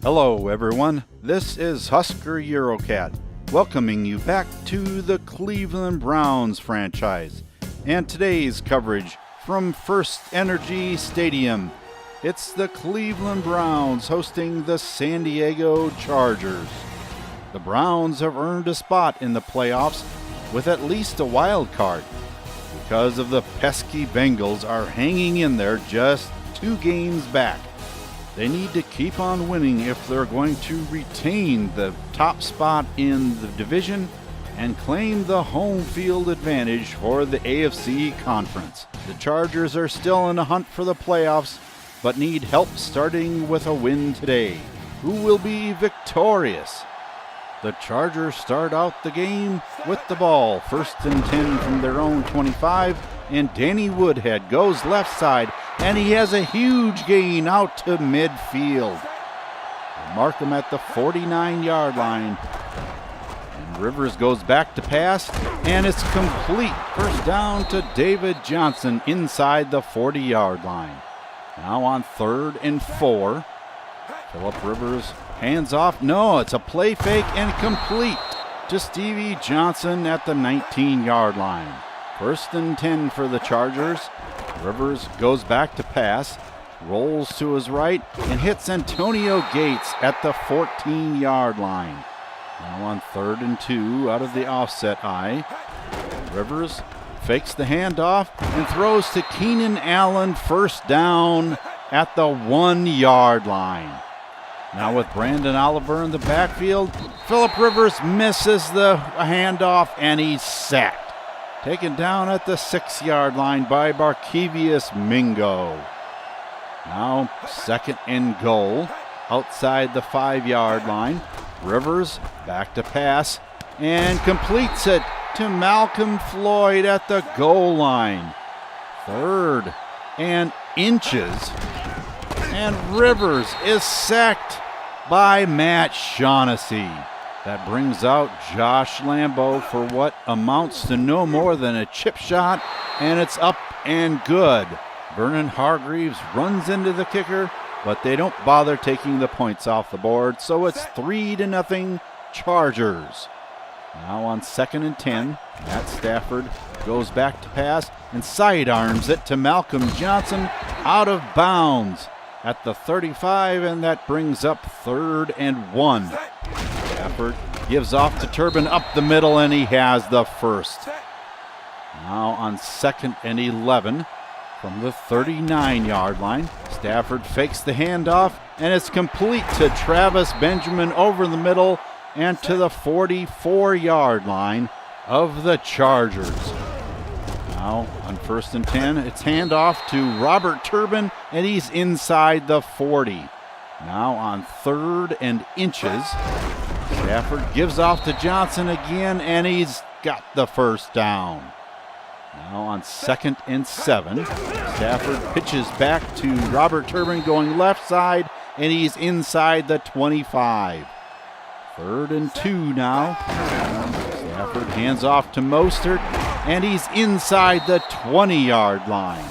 Hello everyone, this is Husker Eurocat, welcoming you back to the Cleveland Browns franchise, and today's coverage from First Energy Stadium. It's the Cleveland Browns hosting the San Diego Chargers. The Browns have earned a spot in the playoffs with at least a wild card, because of the pesky Bengals are hanging in there just 2 games back. They need to keep on winning if they're going to retain the top spot in the division and claim the home field advantage for the AFC Conference. The Chargers are still in the hunt for the playoffs, but need help starting with a win today. Who will be victorious? The Chargers start out the game with the ball, 1st and 10 from their own 25, and Danny Woodhead goes left side, and he has a huge gain out to midfield. They mark him at the 49-yard line. And Rivers goes back to pass, and it's complete. First down to David Johnson inside the 40-yard line. Now on 3rd and 4. Phillip Rivers hands off. No, it's a play fake and complete to Stevie Johnson at the 19-yard line. 1st and 10 for the Chargers. Rivers goes back to pass, rolls to his right, and hits Antonio Gates at the 14-yard line. Now on 3rd and 2 out of the offset eye. Rivers fakes the handoff and throws to Keenan Allen, first down at the 1-yard line. Now with Brandon Oliver in the backfield, Phillip Rivers misses the handoff and he's sacked. Taken down at the 6-yard line by Barkevius Mingo. Now 2nd and goal outside the 5-yard line. Rivers back to pass and completes it to Malcolm Floyd at the goal line. 3rd and inches. And Rivers is sacked by Matt Shaughnessy. That brings out Josh Lambo for what amounts to no more than a chip shot, and it's up and good. Vernon Hargreaves runs into the kicker, but they don't bother taking the points off the board, so it's 3-0 Chargers. Now on 2nd and 10, Matt Stafford goes back to pass and sidearms it to Malcolm Johnson out of bounds at the 35, and that brings up 3rd and 1. Stafford gives off to Turbin up the middle, and he has the first. Now on 2nd and 11 from the 39-yard line. Stafford fakes the handoff, and it's complete to Travis Benjamin over the middle and to the 44-yard line of the Chargers. Now on 1st and 10, it's handoff to Robert Turbin, and he's inside the 40. Now on 3rd and inches, Stafford gives off to Johnson again, and he's got the first down. Now on 2nd and 7, Stafford pitches back to Robert Turbin going left side, and he's inside the 25. 3rd and 2 now. Stafford hands off to Mostert, and he's inside the 20-yard line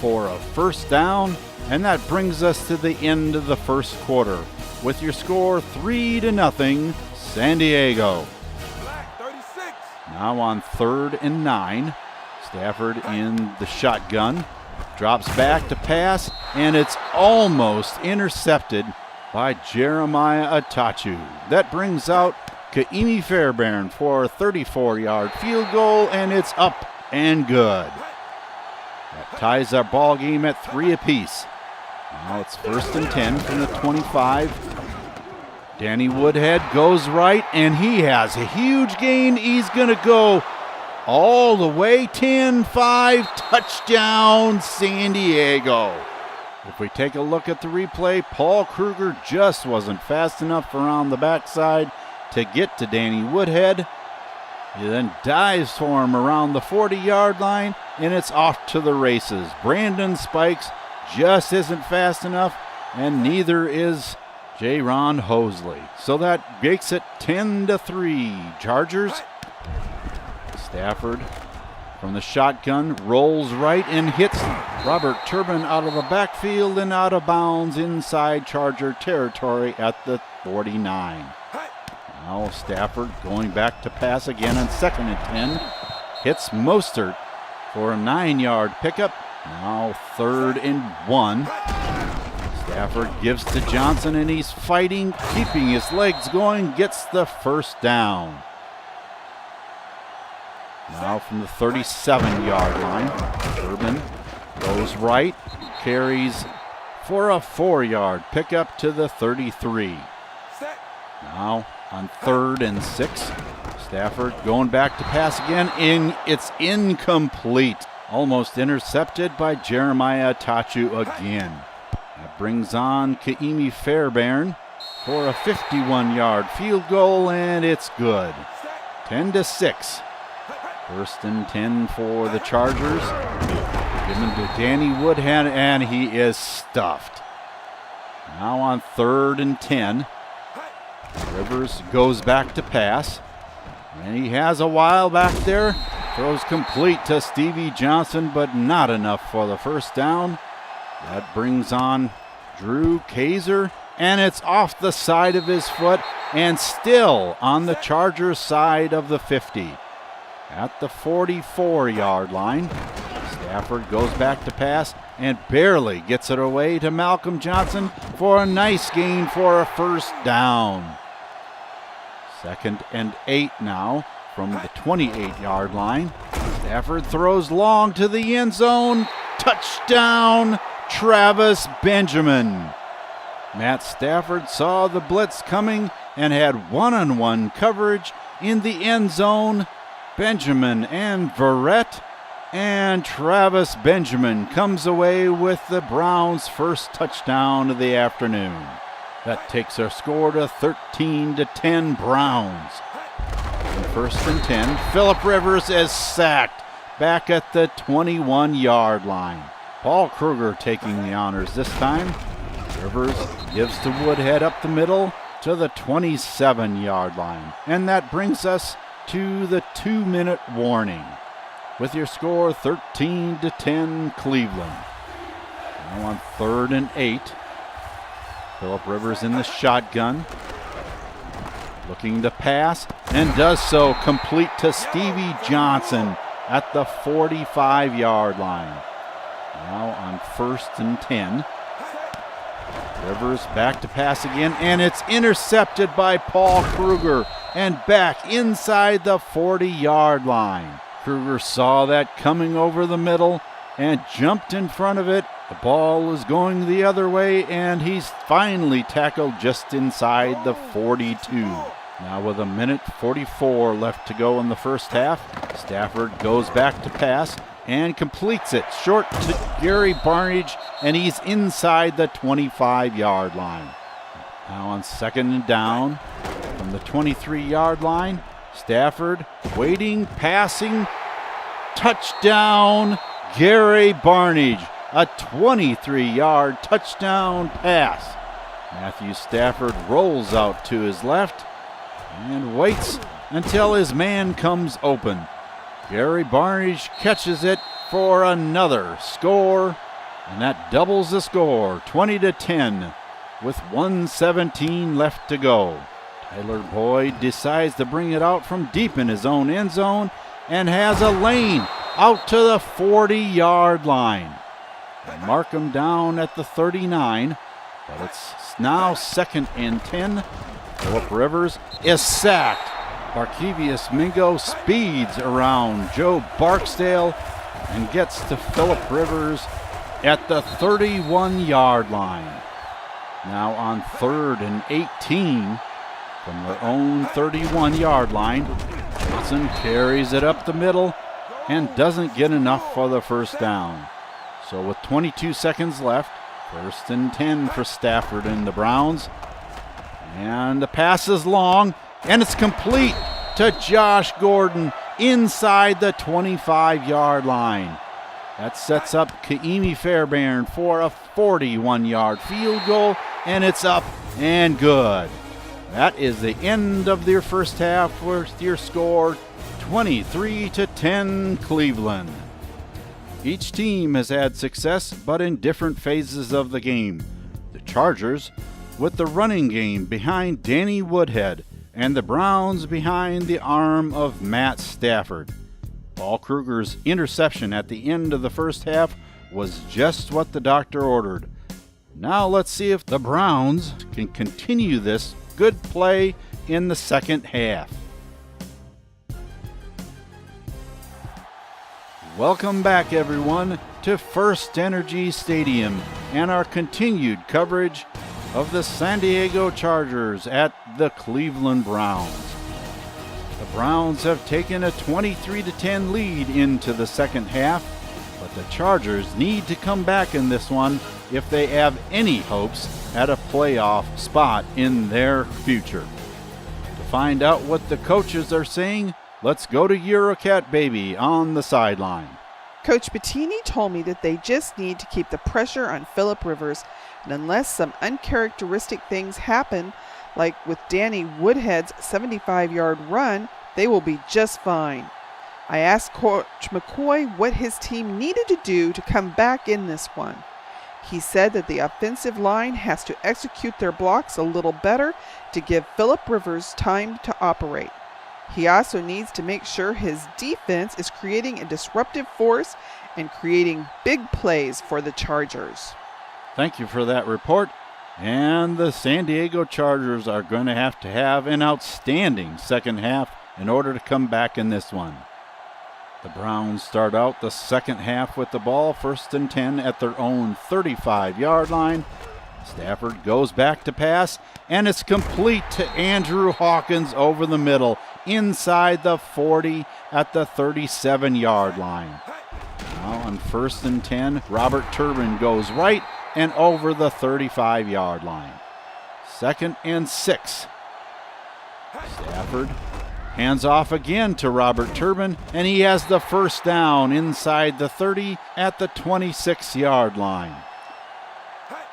for a first down, and that brings us to the end of the first quarter with your score 3-0 San Diego. Now on 3rd and 9, Stafford in the shotgun, drops back to pass, and it's almost intercepted by Jeremiah Atachu. That brings out Kaimi Fairbairn for a 34-yard field goal, and it's up and good. That ties our ball game at 3 apiece. Now it's 1st and 10 from the 25. Danny Woodhead goes right, and he has a huge gain. He's going to go all the way, 10-5, touchdown San Diego. If we take a look at the replay, Paul Kruger just wasn't fast enough around the backside to get to Danny Woodhead. He then dives for him around the 40-yard line, and it's off to the races. Brandon Spikes just isn't fast enough, and neither is J-Ron Hosley. So that makes it 10-3 Chargers. Stafford from the shotgun, rolls right and hits Robert Turbin out of the backfield and out of bounds inside Charger territory at the 49. Now Stafford going back to pass again on 2nd and 10. Hits Mostert for a 9-yard pickup. Now 3rd and 1. Stafford gives to Johnson, and he's fighting, keeping his legs going, gets the first down. Now from the 37-yard line, Turbin goes right, carries for a 4-yard pickup to the 33. Now on 3rd and 6, Stafford going back to pass again. It's incomplete. Almost intercepted by Jeremiah Tachu again. That brings on Kaimi Fairbairn for a 51-yard field goal, and it's good. 10-6. 1st and 10 for the Chargers. Given to Danny Woodhead, and he is stuffed. Now on 3rd and 10. Rivers goes back to pass. And he has a while back there. Throws complete to Stevie Johnson, but not enough for the first down. That brings on Drew Kaiser, and it's off the side of his foot and still on the Chargers side of the 50. At the 44-yard line, Stafford goes back to pass and barely gets it away to Malcolm Johnson for a nice gain for a first down. 2nd and 8 now from the 28-yard line. Stafford throws long to the end zone. Touchdown, Travis Benjamin. Matt Stafford saw the blitz coming and had one-on-one coverage in the end zone. Benjamin and Verrett, and Travis Benjamin comes away with the Browns' first touchdown of the afternoon. That takes our score to 13-10 Browns. And 1st and 10, Phillip Rivers is sacked back at the 21-yard line. Paul Kruger taking the honors this time. Rivers gives to Woodhead up the middle to the 27-yard line. And that brings us to the 2-minute warning. With your score 13-10 Cleveland. Now on 3rd and 8. Phillip Rivers in the shotgun. Looking to pass and does so, complete to Stevie Johnson at the 45-yard line. Now on 1st and 10. Rivers back to pass again, and it's intercepted by Paul Kruger and back inside the 40-yard line. Kruger saw that coming over the middle and jumped in front of it. The ball is going the other way, and he's finally tackled just inside the 42. Now with 1:44 left to go in the first half, Stafford goes back to pass and completes it short to Gary Barnage, and he's inside the 25-yard line. Now on 2nd and down from the 23-yard line, Stafford waiting, passing, touchdown, Gary Barnage, a 23-yard touchdown pass. Matthew Stafford rolls out to his left and waits until his man comes open. Gary Barnage catches it for another score, and that doubles the score, 20-10, with 1:17 left to go. Tyler Boyd decides to bring it out from deep in his own end zone and has a lane out to the 40-yard line. They mark him down at the 39, but it's now 2nd and 10. Phillip Rivers is sacked. Barkevius Mingo speeds around Joe Barksdale and gets to Phillip Rivers at the 31-yard line. Now on 3rd and 18 from their own 31-yard line. Johnson carries it up the middle and doesn't get enough for the first down. So with 22 seconds left, 1st and 10 for Stafford and the Browns. And the pass is long, and it's complete to Josh Gordon inside the 25-yard line. That sets up Kaimi Fairbairn for a 41-yard field goal, and it's up and good. That is the end of their first half with your score 23-10 Cleveland. Each team has had success, but in different phases of the game. The Chargers with the running game behind Danny Woodhead, and the Browns behind the arm of Matt Stafford. Paul Kruger's interception at the end of the first half was just what the doctor ordered. Now let's see if the Browns can continue this good play in the second half. Welcome back, everyone, to First Energy Stadium and our continued coverage of the San Diego Chargers at the Cleveland Browns. The Browns have taken a 23-10 lead into the second half, but the Chargers need to come back in this one if they have any hopes at a playoff spot in their future. To find out what the coaches are saying, let's go to Eurocat Baby on the sideline. Coach Bettini told me that they just need to keep the pressure on Phillip Rivers, and unless some uncharacteristic things happen, like with Danny Woodhead's 75-yard run, they will be just fine. I asked Coach McCoy what his team needed to do to come back in this one. He said that the offensive line has to execute their blocks a little better to give Phillip Rivers time to operate. He also needs to make sure his defense is creating a disruptive force and creating big plays for the Chargers. Thank you for that report. And the San Diego Chargers are going to have an outstanding second half in order to come back in this one. The Browns start out the second half with the ball, 1st and 10 at their own 35-yard line. Stafford goes back to pass, and it's complete to Andrew Hawkins over the middle, inside the 40 at the 37-yard line. Now on 1st and 10, Robert Turbin goes right and over the 35-yard line. 2nd and 6. Stafford hands off again to Robert Turbin, and he has the first down inside the 30 at the 26-yard line.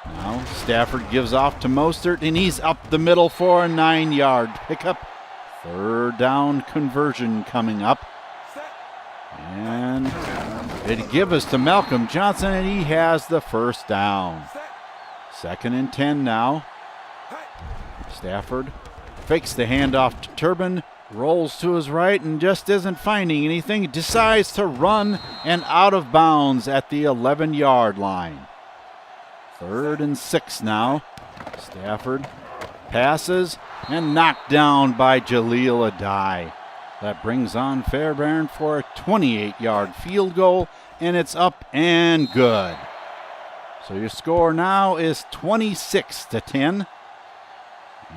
Now Stafford gives off to Mostert, and he's up the middle for a 9-yard pickup. 3rd down conversion coming up. And it gives to Malcolm Johnson, and he has the first down. 2nd and 10 now. Stafford fakes the handoff to Turbin, rolls to his right and just isn't finding anything. Decides to run and out of bounds at the 11-yard line. 3rd and 6 now. Stafford passes and knocked down by Jaleel Adai. That brings on Fairbairn for a 28-yard field goal, and it's up and good. So your score now is 26-10.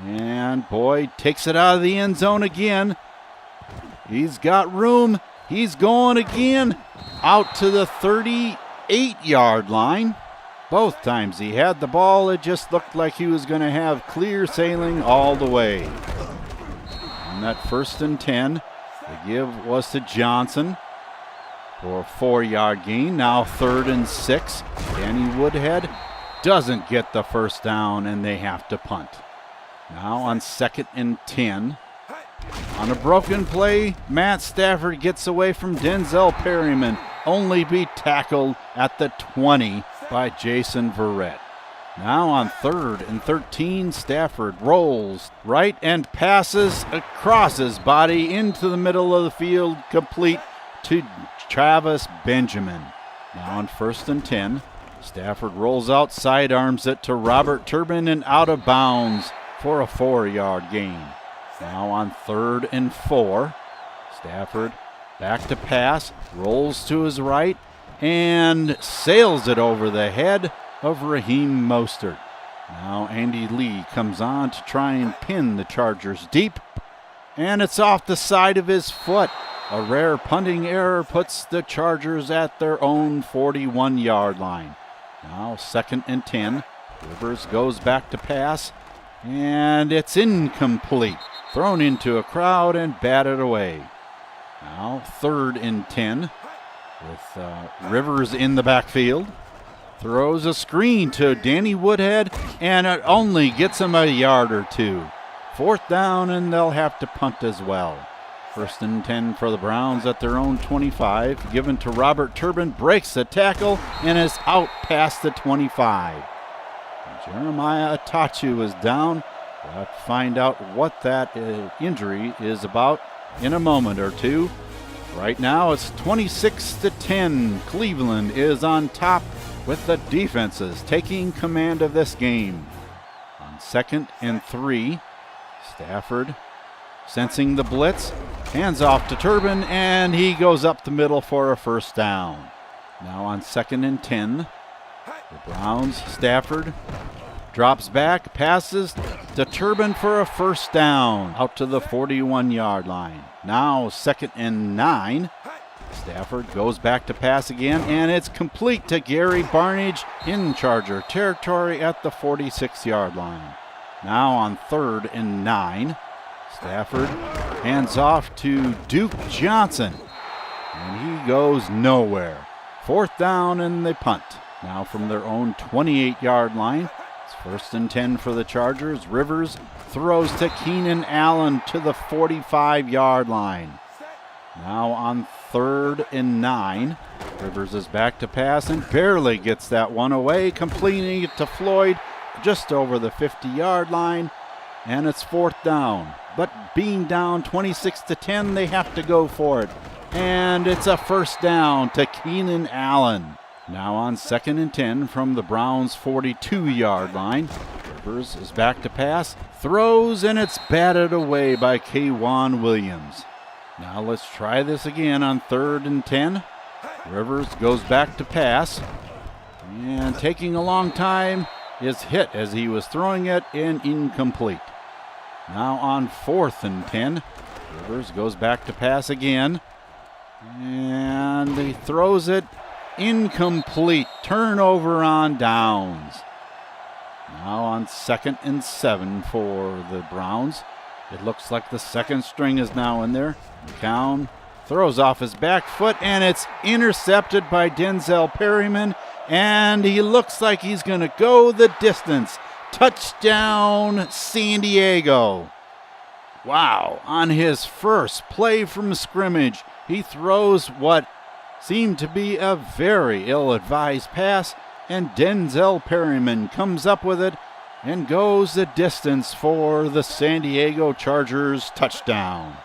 And Boyd takes it out of the end zone again. He's got room. He's going again out to the 38-yard line. Both times he had the ball, it just looked like he was going to have clear sailing all the way. On that 1st and 10, the give was to Johnson for a 4-yard gain. Now 3rd and 6. Danny Woodhead doesn't get the first down, and they have to punt. Now on 2nd and 10. On a broken play, Matt Stafford gets away from Denzel Perryman, only be tackled at the 20 by Jason Verrett. Now on 3rd and 13, Stafford rolls right and passes across his body into the middle of the field, complete to Travis Benjamin. Now on 1st and 10, Stafford rolls out, sidearms it to Robert Turbin and out of bounds for a 4-yard gain. Now on 3rd and 4, Stafford back to pass, rolls to his right, and sails it over the head of Raheem Mostert. Now Andy Lee comes on to try and pin the Chargers deep, and it's off the side of his foot. A rare punting error puts the Chargers at their own 41-yard line. Now 2nd and 10. Rivers goes back to pass, and it's incomplete. Thrown into a crowd and batted away. Now 3rd and 10 with Rivers in the backfield. Throws a screen to Danny Woodhead, and it only gets him a yard or two. 4th down, and they'll have to punt as well. First and 10 for the Browns at their own 25. Given to Robert Turbin, breaks the tackle and is out past the 25. Jeremiah Atachu is down. We'll have to find out what that injury is about in a moment or two. Right now it's 26-10. Cleveland is on top with the defenses taking command of this game. On 2nd and 3, Stafford sensing the blitz, hands off to Turbin, and he goes up the middle for a first down. Now on 2nd and 10, the Browns, Stafford drops back, passes to Turbin for a first down out to the 41-yard line. Now 2nd and 9. Stafford goes back to pass again, and it's complete to Gary Barnage in Charger territory at the 46-yard line. Now on 3rd and 9, Stafford hands off to Duke Johnson, and he goes nowhere. 4th down, and they punt. Now from their own 28-yard line, it's 1st and 10 for the Chargers. Rivers throws to Keenan Allen to the 45-yard line. Now on 3rd and 9, Rivers is back to pass and barely gets that one away, completing it to Floyd just over the 50-yard line, and it's 4th down. But being down 26-10, they have to go for it. And it's a first down to Keenan Allen. Now on 2nd and 10 from the Browns' 42-yard line. Rivers is back to pass, throws, and it's batted away by K'Wan Williams. Now let's try this again on 3rd and 10. Rivers goes back to pass, and taking a long time, is hit as he was throwing it and incomplete. Now on 4th and 10, Rivers goes back to pass again, and he throws it incomplete. Turnover on downs. Now on 2nd and 7 for the Browns. It looks like the second string is now in there. McCown throws off his back foot, and it's intercepted by Denzel Perryman, and he looks like he's going to go the distance. Touchdown, San Diego. Wow, on his first play from scrimmage, he throws what seemed to be a very ill-advised pass, and Denzel Perryman comes up with it and goes the distance for the San Diego Chargers touchdown.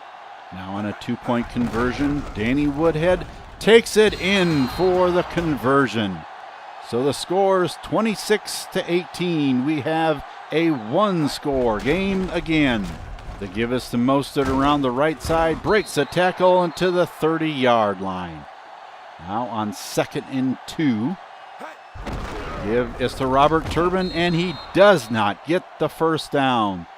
Now on a 2-point conversion, Danny Woodhead takes it in for the conversion. So the score is 26-18. We have a one-score game again. They give us the Mostert around the right side, breaks the tackle into the 30-yard line. Now on 2nd and 2. Give is to Robert Turbin, and he does not get the first down.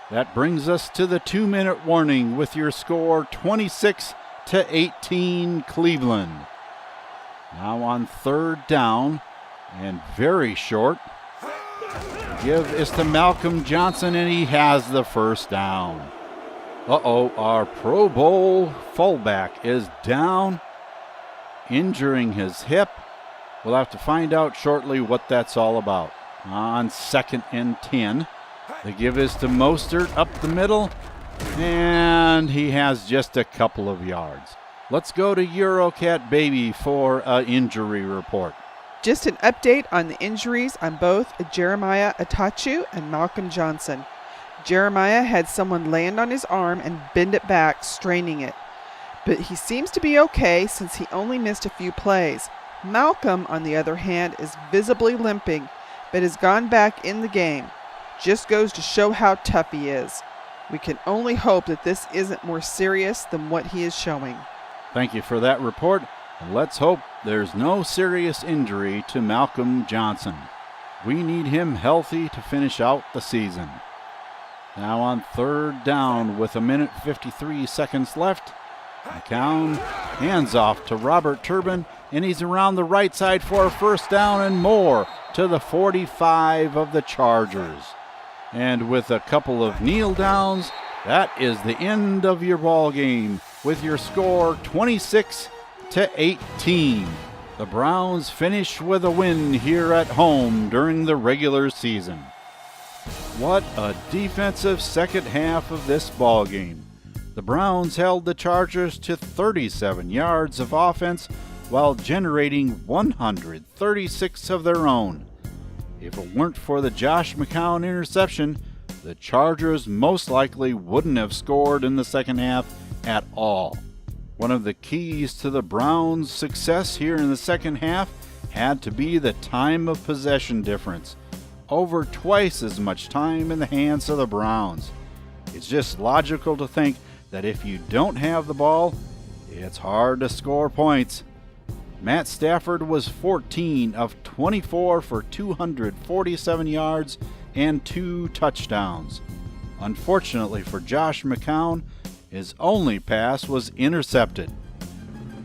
That brings us to the 2-minute warning with your score 26-18 Cleveland. Now on 3rd down, and very short. Give is to Malcolm Johnson, and he has the first down. Our Pro Bowl fullback is down, injuring his hip. We'll have to find out shortly what that's all about. On 2nd and 10, the give is to Mostert up the middle, and he has just a couple of yards. Let's go to Eurocat Baby for an injury report. Just an update on the injuries on both Jeremiah Atachu and Malcolm Johnson. Jeremiah had someone land on his arm and bend it back, straining it. But he seems to be okay since he only missed a few plays. Malcolm, on the other hand, is visibly limping, but has gone back in the game. Just goes to show how tough he is. We can only hope that this isn't more serious than what he is showing. Thank you for that report. Let's hope there's no serious injury to Malcolm Johnson. We need him healthy to finish out the season. Now on 3rd down with 1:53 seconds left. McCown hands off to Robert Turbin, and he's around the right side for a first down and more to the 45 of the Chargers. And with a couple of kneel downs, that is the end of your ball game with your score 26-18. The Browns finish with a win here at home during the regular season. What a defensive second half of this ball game. The Browns held the Chargers to 37 yards of offense while generating 136 of their own. If it weren't for the Josh McCown interception, the Chargers most likely wouldn't have scored in the second half at all. One of the keys to the Browns' success here in the second half had to be the time of possession difference. Over twice as much time in the hands of the Browns. It's just logical to think that if you don't have the ball, it's hard to score points. Matt Stafford was 14 of 24 for 247 yards and 2 touchdowns. Unfortunately for Josh McCown, his only pass was intercepted.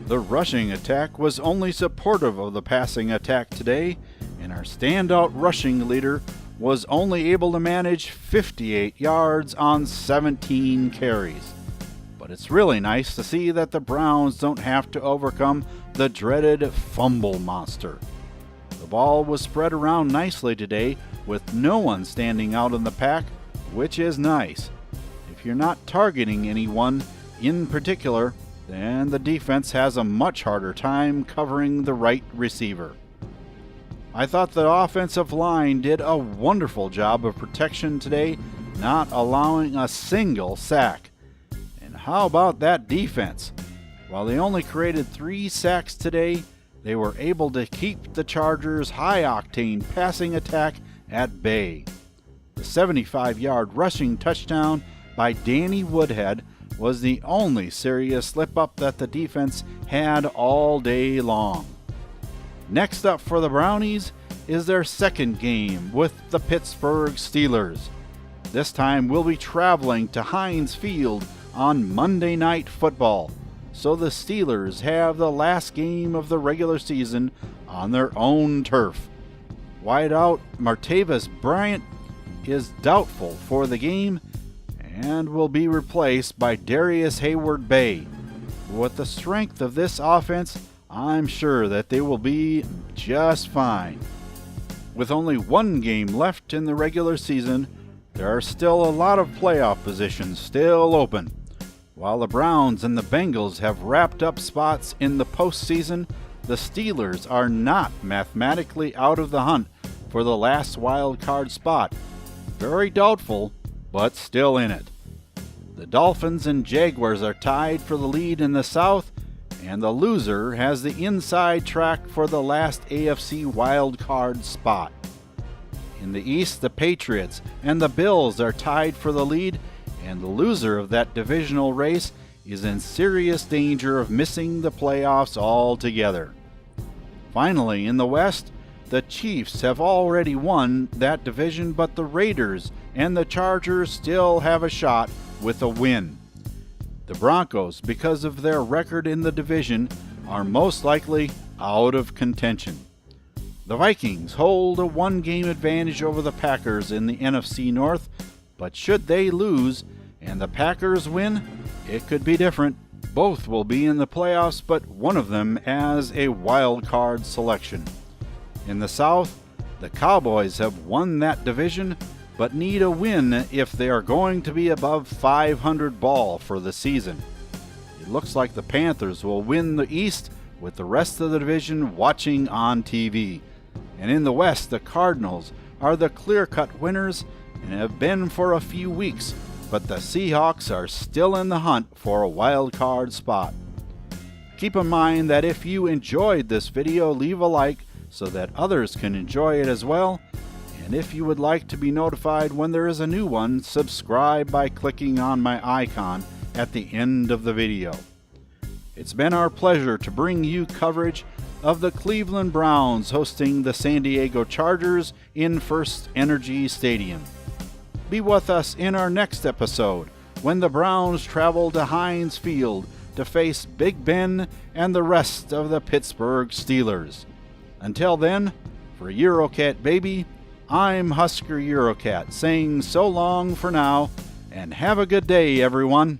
The rushing attack was only supportive of the passing attack today, and our standout rushing leader was only able to manage 58 yards on 17 carries. But it's really nice to see that the Browns don't have to overcome the dreaded fumble monster. The ball was spread around nicely today with no one standing out in the pack, which is nice. If you're not targeting anyone in particular, then the defense has a much harder time covering the right receiver. I thought the offensive line did a wonderful job of protection today, not allowing a single sack. And how about that defense? While they only created 3 sacks today, they were able to keep the Chargers' high-octane passing attack at bay. The 75-yard rushing touchdown by Danny Woodhead was the only serious slip-up that the defense had all day long. Next up for the Brownies is their second game with the Pittsburgh Steelers. This time we'll be traveling to Heinz Field on Monday Night Football, so the Steelers have the last game of the regular season on their own turf. Wideout Martavis Bryant is doubtful for the game and will be replaced by Darius Hayward-Bay. With the strength of this offense, I'm sure that they will be just fine. With only 1 game left in the regular season, there are still a lot of playoff positions still open. While the Browns and the Bengals have wrapped up spots in the postseason, the Steelers are not mathematically out of the hunt for the last wild card spot. Very doubtful, but still in it. The Dolphins and Jaguars are tied for the lead in the South, and the loser has the inside track for the last AFC wild card spot. In the East, the Patriots and the Bills are tied for the lead, and the loser of that divisional race is in serious danger of missing the playoffs altogether. Finally, in the West, the Chiefs have already won that division, but the Raiders and the Chargers still have a shot with a win. The Broncos, because of their record in the division, are most likely out of contention. The Vikings hold a 1-game advantage over the Packers in the NFC North, but should they lose and the Packers win, it could be different. Both will be in the playoffs, but one of them as a wild card selection. In the South, the Cowboys have won that division, but need a win if they are going to be above 500 ball for the season. It looks like the Panthers will win the East, with the rest of the division watching on TV. And in the West, the Cardinals are the clear-cut winners and have been for a few weeks, but the Seahawks are still in the hunt for a wild card spot. Keep in mind that if you enjoyed this video, leave a like so that others can enjoy it as well. And if you would like to be notified when there is a new one, subscribe by clicking on my icon at the end of the video. It's been our pleasure to bring you coverage of the Cleveland Browns hosting the San Diego Chargers in First Energy Stadium. Be with us in our next episode when the Browns travel to Heinz Field to face Big Ben and the rest of the Pittsburgh Steelers. Until then, for Eurocat Baby, I'm Husker Eurocat saying so long for now, and have a good day, everyone.